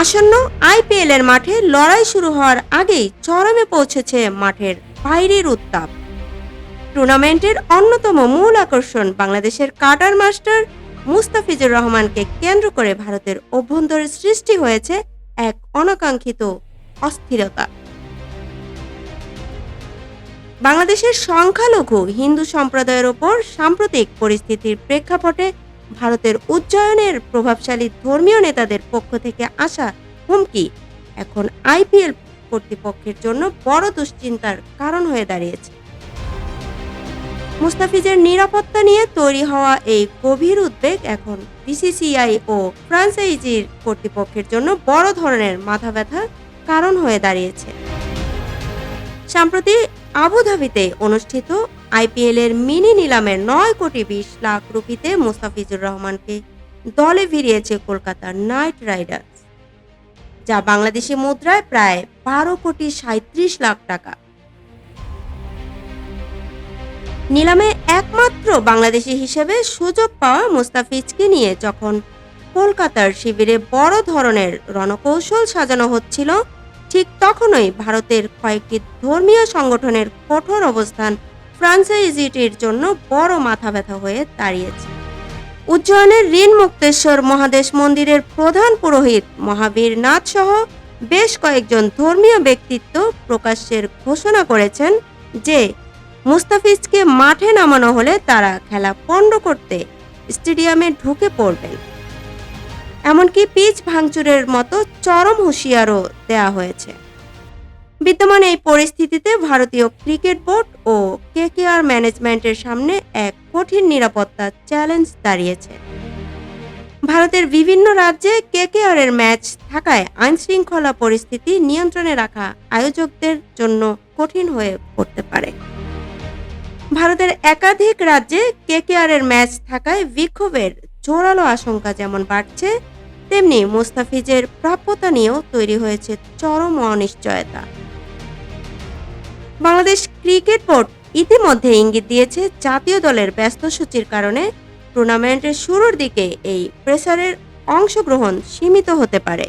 আসন্ন আইপিএল এর মাঠে লড়াই শুরু হওয়ার আগেই চরমে পৌঁছেছে মাঠের বাইরের উত্তাপ। টুর্নামেন্টের অন্যতম মূল আকর্ষণ বাংলাদেশের কাটার মাস্টার মুস্তাফিজুর রহমানকে কেন্দ্র করে ভারতের অভ্যন্তরে সৃষ্টি হয়েছে এক অনাকাঙ্ক্ষিত অস্থিরতা। বাংলাদেশের সংখ্যালঘু হিন্দু সম্প্রদায়ের ওপর সাম্প্রতিক পরিস্থিতির প্রেক্ষাপটে ভারতের উজ্জয়নের প্রভাবশালী ধর্মীয় নেতাদের পক্ষ থেকে আসা হুমকি এখন আইপিএল কর্তৃপক্ষের জন্য বড় দুশ্চিন্তার কারণ হয়ে দাঁড়িয়েছে। মুস্তাফিজের নিরাপত্তা নিয়ে তৈরি হওয়া এই গভীর উদ্বেগ এখন বিসিসিআই ও ফ্র্যাঞ্চাইজির কর্তৃপক্ষের জন্য বড় ধরনের মাথা ব্যথার কারণ হয়ে দাঁড়িয়েছে। সম্প্রতি আবুধাবিতে অনুষ্ঠিত আইপিএল এর মিনি নিলামের 9 কোটি 20 লাখ রুপিতে মুস্তাফিজুর রহমানকে দলে ভিড়িয়েছে কলকাতার নাইট রাইডার্স, যা বাংলাদেশি মুদ্রায় প্রায় 12 কোটি 37 লাখ টাকা। নিলামে একমাত্র বাংলাদেশি হিসেবে সুযোগ পাওয়া মুস্তাফিজকে নিয়ে যখন কলকাতার শিবিরে বড় ধরনের রণকৌশল সাজানো হচ্ছিল, ঠিক তখনই ভারতের কয়েকটি ধর্মীয় সংগঠনের কঠোর অবস্থান ফ্র্যাঞ্চাইজিটির জন্য বড় মাথা ব্যথা হয়ে দাঁড়িয়েছে। উজ্জয়নের ঋণ মুক্তেশ্বর মহাদেশ মন্দিরের প্রধান পুরোহিত মহাবীর নাথ সহ বেশ কয়েকজন ধর্মীয় ব্যক্তিত্ব প্রকাশ্যের ঘোষণা করেছেন যে মুস্তাফিজকে মাঠে নামানো হলে তারা খেলা পণ্ড করতে স্টেডিয়ামে ঢুকে পড়বেন। এমনকি পিচ ভাঙচুরের মতো চরম হুঁশিয়ারও দেয়া হয়েছে। বিদ্যমান এই পরিস্থিতিতে ভারতীয় ক্রিকেট বোর্ড ও কেকেআর ম্যানেজমেন্টের সামনে এক কঠিন নিরাপত্তা চ্যালেঞ্জ দাঁড়িয়েছে। ভারতের বিভিন্ন রাজ্যে কেকেআর এর ম্যাচ থাকায় আইনশৃঙ্খলা পরিস্থিতি নিয়ন্ত্রণে রাখা আয়োজকদের জন্য কঠিন হয়ে পড়তে পারে। ভারতের একাধিক রাজ্যে কেকেআর এর ম্যাচ থাকায় বিক্ষোভের জোরালো আশঙ্কা যেমন বাড়ছে, তেমনি মুস্তাফিজের প্রাপ্যতা নিয়েও তৈরি হয়েছে চরম অনিশ্চয়তা। বাংলাদেশ ক্রিকেট বোর্ড ইতিমধ্যে ইঙ্গিত দিয়েছে জাতীয় দলের ব্যস্ত সূচির কারণে টুর্নামেন্টের শুরুর দিকে এই প্রেসারের অংশগ্রহণ সীমিত হতে পারে।